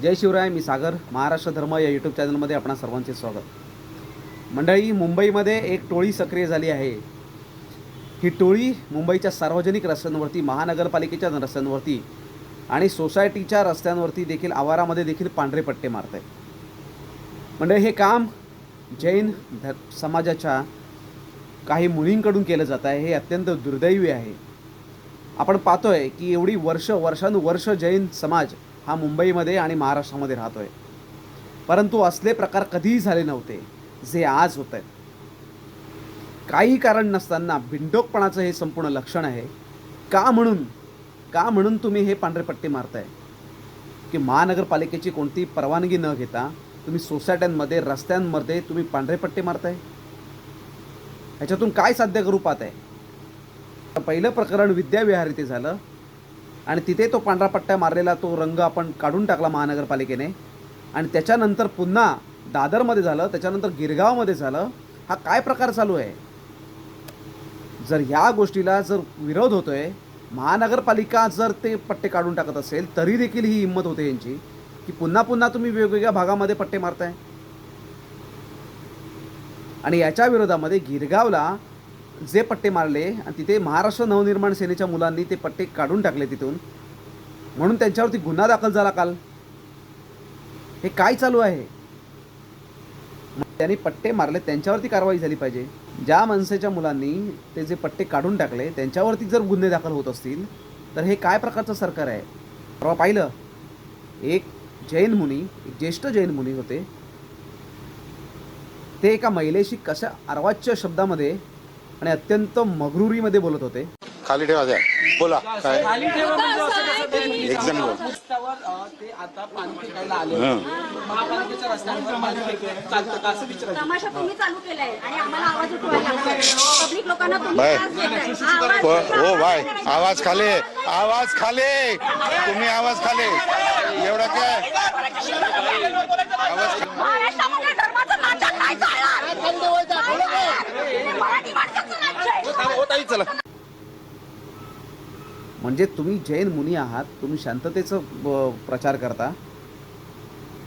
जय शिवराय. मी सागर. महाराष्ट्र धर्म या यूट्यूब चॅनलमध्ये आपणा सर्वांचे स्वागत. मंडळी, मुंबईमध्ये एक टोळी सक्रिय झाली आहे. ही टोळी मुंबईच्या सार्वजनिक रस्त्यांवरती, महानगरपालिकेच्या रस्त्यांवरती आणि सोसायटीच्या रस्त्यांवरती देखील, आवारामध्ये देखील पांढरे पट्टे मारत आहे. मंडळी, हे काम जैन समाजाच्या काही मुलींकडून केलं जात आहे. हे अत्यंत दुर्दैवी आहे. आपण पाहतोय की एवढी वर्षानुवर्ष जैन समाज हा मुंबईमध्ये आणि महाराष्ट्रामध्ये राहतोय, परंतु असले प्रकार कधीही झाले नव्हते जे आज होत आहेत. काही कारण नसताना बिंडोकपणाचं हे संपूर्ण लक्षण आहे. का म्हणून तुम्ही हे पांढरे पट्टे मारताय? की महानगरपालिकेची कोणती परवानगी न घेता तुम्ही सोसायट्यांमध्ये, रस्त्यांमध्ये तुम्ही पांढरे पट्टे मारताय? ह्याच्यातून काय साध्य करू पाहत आहे? पहिलं प्रकरण विद्याविहार इथे झालं आणि तिथे तो पांढरा पट्टा मारलेला तो रंग आपण काढून टाकला महानगरपालिकेने. आणि त्याच्यानंतर पुन्हा दादरमध्ये झालं, त्याच्यानंतर गिरगावमध्ये झालं. हा काय प्रकार चालू आहे? जर ह्या गोष्टीला जर विरोध होतोय, महानगरपालिका जर ते पट्टे काढून टाकत असेल, तरी देखील ही हिंमत होते यांची की पुन्हा तुम्ही वेगवेगळ्या भागामध्ये पट्टे मारताय. आणि याच्या विरोधामध्ये गिरगावला जे पट्टे मारले आणि तिथे महाराष्ट्र नवनिर्माण सेनेच्या मुलांनी ते पट्टे काढून टाकले तिथून, म्हणून त्यांच्यावरती गुन्हा दाखल झाला काल. हे काय चालू आहे? त्यांनी पट्टे मारले, त्यांच्यावरती कारवाई झाली पाहिजे. ज्या मनसेच्या मुलांनी ते जे पट्टे काढून टाकले त्यांच्यावरती जर गुन्हे दाखल होत असतील तर हे काय प्रकारचं सरकार आहे? परवा पाहिलं, एक ज्येष्ठ जैन मुनी होते, ते एका महिलेशी कशा अर्वाच्य शब्दामध्ये आणि अत्यंत मगरुरीमध्ये बोलत होते. खाली ठेवा द्या, बोला काय खाली ठेवा म्हणजे असं कसं ते एक्झाम रस्त्यावर ते आता पाणी फेकायला आले, महापालिकेच्या रस्त्यावर पाणी चालतं का असं विचारायचं. तमाशा तुम्ही चालू केलाय आणि आम्हाला आवाज उठवायला लागलाय. पब्लिक लोकांना तुम्ही बाय त्रास देताय. हा आवाज हो बाय, आवाज खाले, आवाज खाले, तुम्ही आवाज खाले, एवढा काय आवाज महाराष्ट्रामध्ये धर्माचं नाटक नाही चालणार. मराठी माणसाचं नाटक आहे. चला. म्हणजे तुम्ही जैन मुनी आहात, तुम्ही शांततेचं प्रचार करता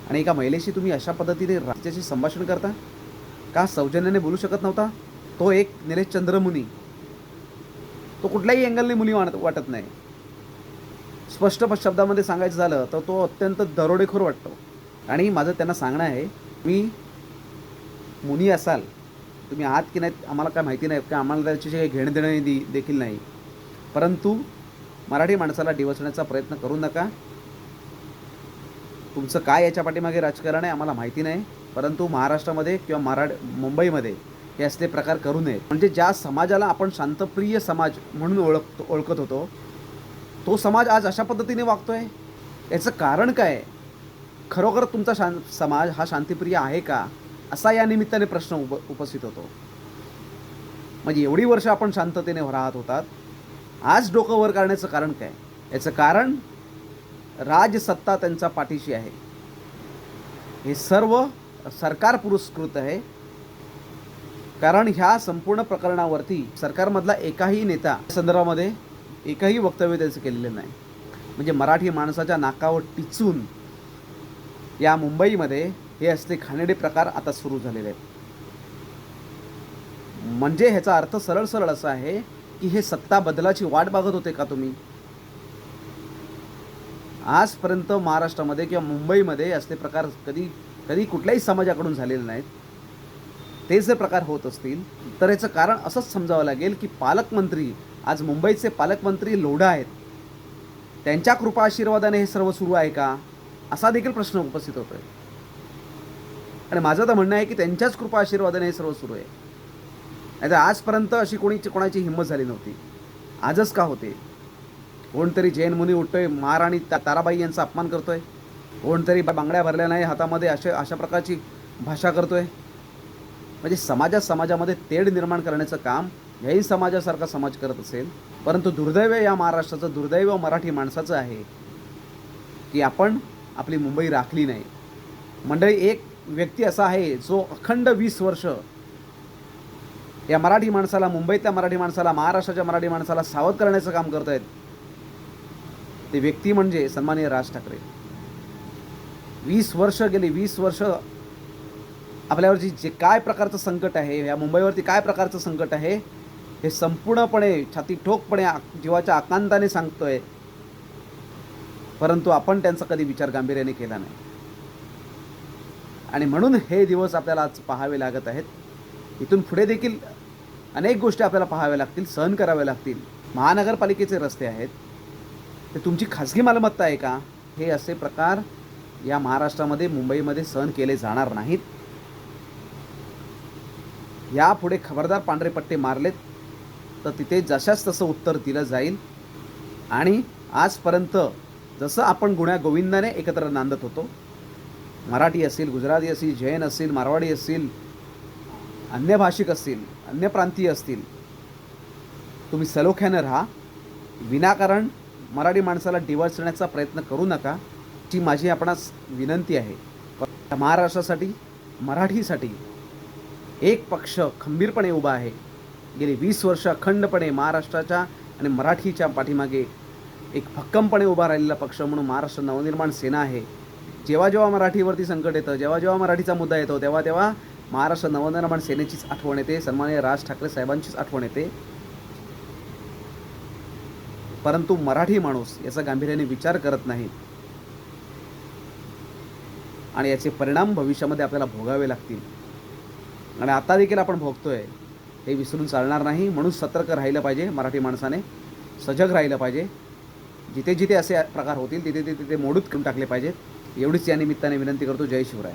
आणि एका महिलेशी तुम्ही अशा पद्धतीने राज्याशी संभाषण करता? का सौजन्याने बोलू शकत नव्हता? तो एक निलेश चंद्र मुनी, तो कुठल्याही अँगलने मुनी वाटत नाही. स्पष्ट शब्दामध्ये सांगायचं झालं तर तो अत्यंत दरोडेखोर वाटतो. आणि माझं त्यांना सांगणं आहे, मी मुनी असाल, तुम्ही आहात की नाही आम्हाला काय माहिती नाही, का आम्हाला त्याच्याशी काही घेणं देणं देखील नाही, परंतु मराठी माणसाला डिवचण्याचा प्रयत्न करू नका. तुमचं काय याच्या पाठीमागे राजकारण आहे आम्हाला माहिती नाही, परंतु महाराष्ट्रामध्ये किंवा मुंबईमध्ये हे असले प्रकार करू नये. म्हणजे ज्या समाजाला आपण शांतप्रिय समाज म्हणून ओळखत होतो, तो समाज आज अशा पद्धतीने वागतोय. याचं कारण काय आहे? खरोखर तुमचा समाज हा शांतिप्रिय आहे का, असा या निमित्ताने प्रश्न उपस्थित होतो. म्हणजे एवढी वर्ष आपण शांततेने राहत होतात, आज डोकं वर काढण्याचं कारण काय? याचं कारण राजसत्ता त्यांच्या पाठीशी आहे. हे सर्व सरकार पुरस्कृत आहे. कारण ह्या संपूर्ण प्रकरणावरती सरकारमधला एकाही नेता संदर्भामध्ये एकही वक्तव्य त्याचं केलेलं नाही. म्हणजे मराठी माणसाच्या नाकावर टिचून या मुंबईमध्ये हे असले घाणेरडे प्रकार आता सुरू झालेले आहेत. म्हणजे ह्याचा अर्थ सरळ असा आहे की हे सत्ता बदलाची वाट बघत होते का तुम्ही? आजपर्यंत महाराष्ट्रामध्ये किंवा मुंबईमध्ये असले प्रकार कधी कुठल्याही समाजाकडून झालेले नाहीत. ते जे प्रकार होत असतील तर याचं कारण असंच समजावं लागेल की पालकमंत्री, आज मुंबईचे पालकमंत्री लोढा आहेत, त्यांच्या कृपा आशीर्वादाने हे सर्व सुरू आहे का, असा देखील प्रश्न उपस्थित होतोय. आणि माझं तर म्हणणं आहे की त्यांच्याच कृपा आशीर्वादाने हे सर्व सुरू आहे. नाही तर आजपर्यंत अशी कोणाची हिंमत झाली नव्हती. आजच का होते? कोणतरी जैन मुनी उठतोय, महाराणी ताराबाई यांचा अपमान करतोय, कोणतरी बांगड्या भरल्या नाही हातामध्ये अशा प्रकारची भाषा करतोय. म्हणजे समाजामध्ये तेढ निर्माण करण्याचं काम ह्याही समाजासारखा समाज करत असेल. परंतु दुर्दैव या महाराष्ट्राचं, दुर्दैव मराठी माणसाचं आहे की आपण आपली मुंबई राखली नाही. मंडळी, एक व्यक्ती असा आहे जो अखंड 20 वर्ष या मराठी माणसाला, मुंबईतल्या मराठी माणसाला, महाराष्ट्राच्या मराठी माणसाला सावध करण्याचं काम करत आहेत. ते व्यक्ती म्हणजे सन्माननीय राज ठाकरे. गेली 20 वर्ष आपल्यावरची जे काय प्रकारचं संकट आहे, या मुंबईवरती काय प्रकारचं संकट आहे, हे संपूर्णपणे छाती ठोकपणे जीवाच्या आकांताने सांगतोय, परंतु आपण त्यांचा कधी विचार गांभीर्याने केला नाही. आणि म्हणून हे दिवस आपल्याला आज पाहावे लागत आहेत. इथून पुढे देखील अनेक गोष्टी आपल्याला पाहाव्या लागतील, सहन कराव्या लागतील. महानगरपालिकेचे रस्ते आहेत ते तुमची खाजगी मालमत्ता आहे का? हे असे प्रकार या महाराष्ट्रामध्ये, मुंबईमध्ये सहन केले जाणार नाहीत. यापुढे खबरदार पांढरे पट्टे मारलेत तर तिथे जशाच तसं उत्तर दिलं जाईल. आणि आजपर्यंत जसं आपण गुण्या गोविंदाने एकत्र नांदत होतो, मराठी असेल, गुजराती असेल, जैन असेल, मारवाडी असेल, अन्य भाषिक असतील, अन्य प्रांतीय असतील, तुम्ही सलोख्यानं राहा. विनाकारण मराठी माणसाला डिवचण्याचा प्रयत्न करू नका, जी माझी आपणास विनंती आहे. महाराष्ट्रासाठी, मराठीसाठी एक पक्ष खंबीरपणे उभा आहे. गेली 20 वर्ष अखंडपणे महाराष्ट्राच्या आणि मराठीच्या पाठीमागे एक भक्कमपणे उभा राहिलेला पक्ष म्हणून महाराष्ट्र नवनिर्माण सेना आहे. जेव्हा जेव्हा मराठीवरती संकट येतं, जेव्हा जेव्हा मराठीचा मुद्दा येतो, तेव्हा तेव्हा महाराष्ट्र नवनिर्माण सेनेचीच आठवण येते, सन्माननीय राज ठाकरे साहेबांचीच आठवण येते. परंतु मराठी माणूस याचा गांभीर्याने विचार करत नाही आणि याचे परिणाम भविष्यामध्ये आपल्याला भोगावे लागतील. आणि आता देखील आपण भोगतोय, हे विसरून चालणार नाही. म्हणून सतर्क राहिलं पाहिजे, मराठी माणसाने सजग राहिलं पाहिजे. जिथे जिथे असे प्रकार होतील तिथे तिथे मोडूत करून टाकले पाहिजेत. एवढीच या निमित्ताने विनंती करतो. जय शिवराय.